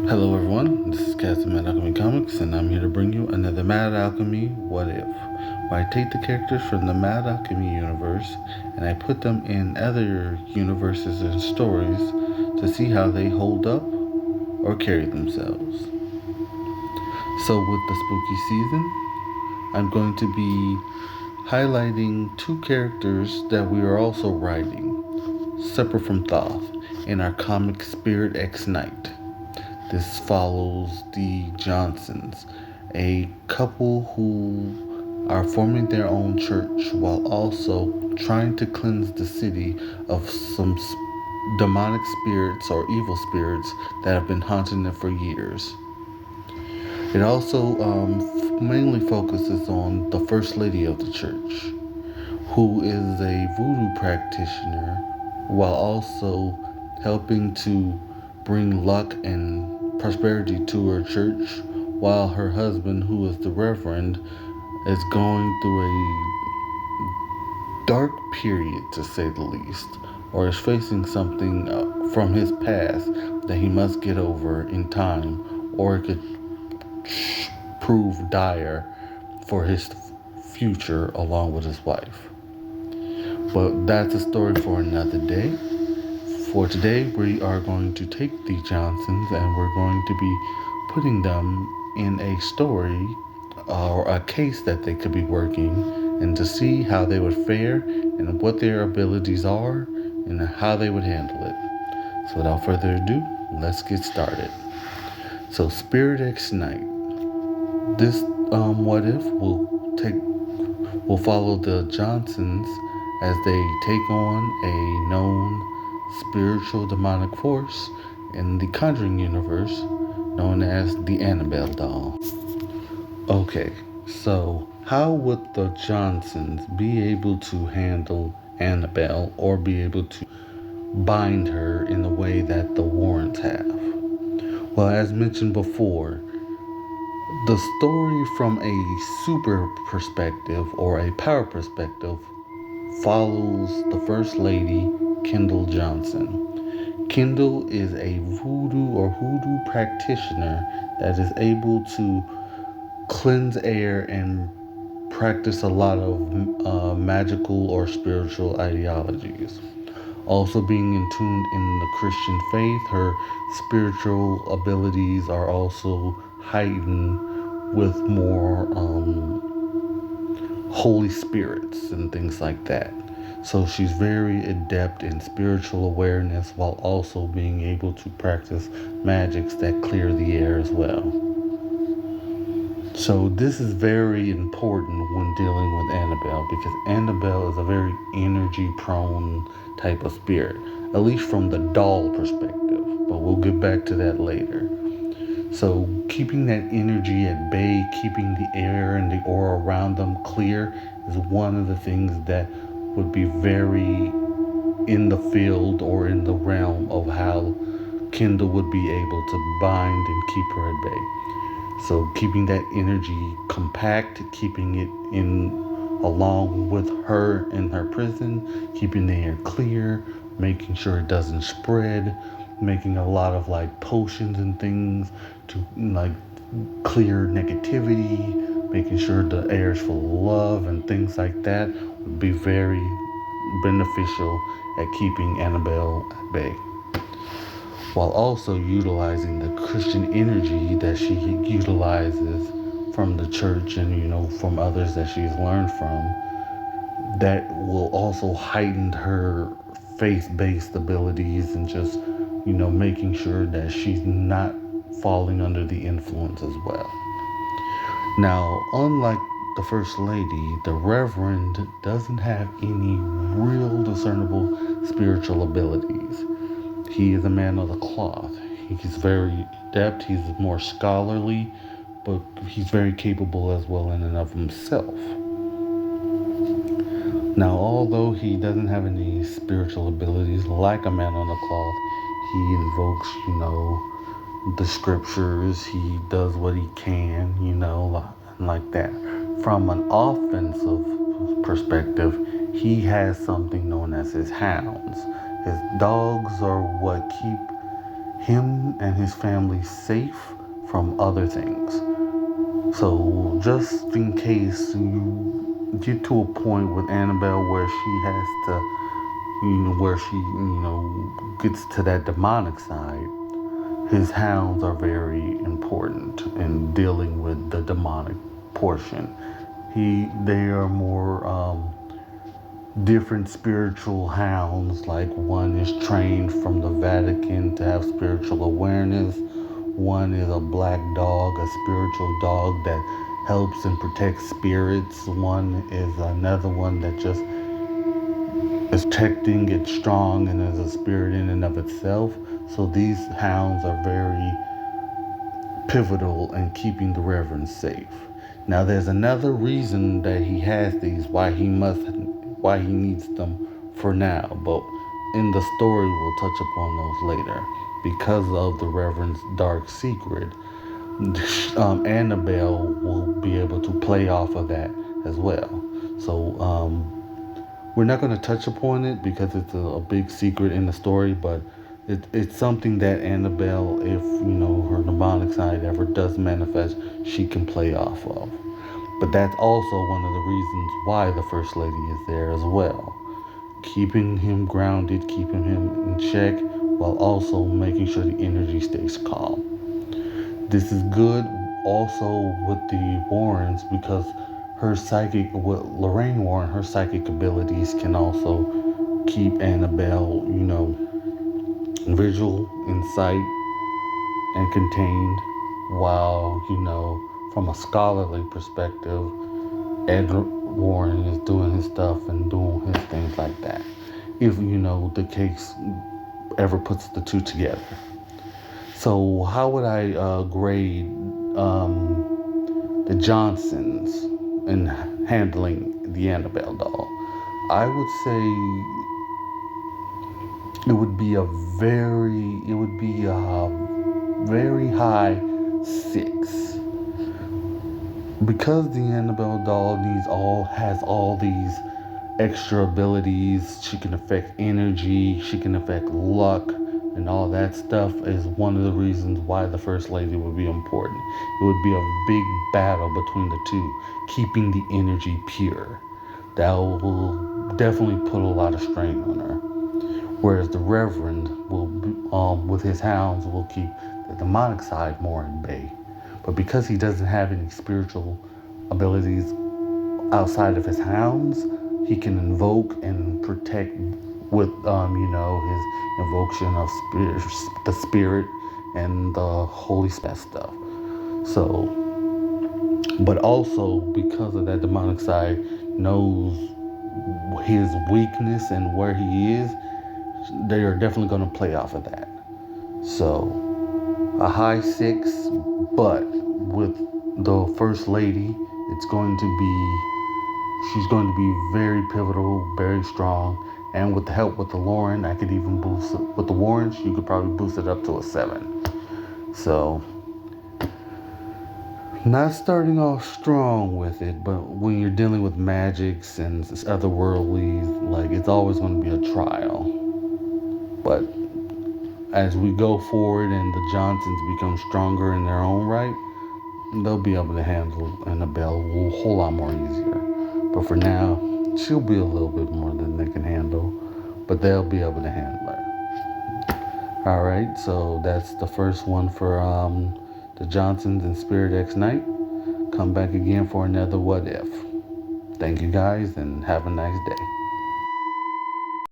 Hello everyone, this is Captain Mad Alchemy Comics, and I'm here to bring you another Mad Alchemy What If, where I take the characters from the Mad Alchemy universe and I put them in other universes and stories to see how they hold up or carry themselves. So with the spooky season, I'm going to be highlighting two characters that we are also writing, separate from Thoth, in our comic Spirit X Night. This follows the Johnsons, a couple who are forming their own church while also trying to cleanse the city of some demonic spirits or evil spirits that have been haunting it for years. It also mainly focuses on the First Lady of the church, who is a voodoo practitioner while also helping to bring luck and prosperity to her church, while her husband, who is the Reverend, is going through a dark period, to say the least, or is facing something from his past that he must get over in time, or it could prove dire for his future along with his wife. But that's a story for another day. For today, we are going to take the Johnsons and we're going to be putting them in a story or a case that they could be working, and to see how they would fare and what their abilities are and how they would handle it. So without further ado, let's get started. So Spirit X Night. This what if will follow the Johnsons as they take on a known spiritual demonic force in the Conjuring universe known as the Annabelle doll. Okay, so how would the Johnsons be able to handle Annabelle or be able to bind her in the way that the Warrens have? Well, as mentioned before, the story from a super perspective or a power perspective follows the First Lady, Kendall Johnson. Kendall is a voodoo or hoodoo practitioner that is able to cleanse air and practice a lot of magical or spiritual ideologies. Also, being in tuned in the Christian faith, her spiritual abilities are also heightened with more holy spirits and things like that. So she's very adept in spiritual awareness while also being able to practice magics that clear the air as well. So this is very important when dealing with Annabelle, because Annabelle is a very energy prone type of spirit, at least from the doll perspective, but we'll get back to that later. So keeping that energy at bay, keeping the air and the aura around them clear is one of the things that would be very in the field or in the realm of how Kendall would be able to bind and keep her at bay. So keeping that energy compact, keeping it in along with her in her prison, keeping the air clear, making sure it doesn't spread, making a lot of like potions and things to like clear negativity, making sure the air is full of love and things like that would be very beneficial at keeping Annabelle at bay, while also utilizing the Christian energy that she utilizes from the church and from others that she's learned from, that will also heighten her faith-based abilities and just making sure that she's not falling under the influence as well. Now, unlike the First Lady, the Reverend doesn't have any real discernible spiritual abilities. He is a man of the cloth. He's very adept, he's more scholarly, but he's very capable as well in and of himself. Now, although he doesn't have any spiritual abilities like a man on the cloth, he invokes, the scriptures, he does what he can, like that. From an offensive perspective, he has something known as his hounds. His dogs are what keep him and his family safe from other things. So just in case you get to a point with Annabelle where she has to, where she, gets to that demonic side, his hounds are very important in dealing with the demonic portion. They are more different spiritual hounds. Like one is trained from the Vatican to have spiritual awareness. One is a black dog, a spiritual dog that helps and protects spirits. One is another one that just is protecting, it's strong, and is a spirit in and of itself. So these hounds are very pivotal in keeping the Reverend safe. Now there's another reason that he has these, why he needs them for now, but in the story we'll touch upon those later. Because of the Reverend's dark secret, Annabelle will be able to play off of that as well. So we're not going to touch upon it because it's a big secret in the story, but it's something that Annabelle, if her demonic side ever does manifest, she can play off of. But that's also one of the reasons why the First Lady is there as well. Keeping him grounded, keeping him in check, while also making sure the energy stays calm. This is good also with the Warrens because with Lorraine Warren, her psychic abilities can also keep Annabelle, visual, in sight, and contained, while, from a scholarly perspective, Edward Warren is doing his stuff and doing his things like that. If, the case ever puts the two together. So how would I grade the Johnsons in handling the Annabelle doll? I would say it would be a very high 6. Because the Annabelle doll has all these extra abilities. She can affect energy, she can affect luck, and all that stuff is one of the reasons why the First Lady would be important. It would be a big battle between the two, keeping the energy pure. That will definitely put a lot of strain on her. Whereas the Reverend with his hounds, will keep the demonic side more in bay. But because he doesn't have any spiritual abilities outside of his hounds, he can invoke and protect with, his invocation of the spirit and the holy stuff. So, but also because of that demonic side, knows his weakness and where he is, they are definitely going to play off of that. So, a high 6, but with the First Lady, she's going to be very pivotal, very strong, and with the help with the Lauren, I could even boost it. With the Warrens, you could probably boost it up to a 7. So, not starting off strong with it, but when you're dealing with magics and otherworldly, like, it's always going to be a trial. But as we go forward and the Johnsons become stronger in their own right, they'll be able to handle Annabelle a whole lot more easier. But for now, she'll be a little bit more than they can handle, but they'll be able to handle her. Alright, so that's the first one for the Johnsons and Spirit X Night. Come back again for another What If. Thank you guys and have a nice day.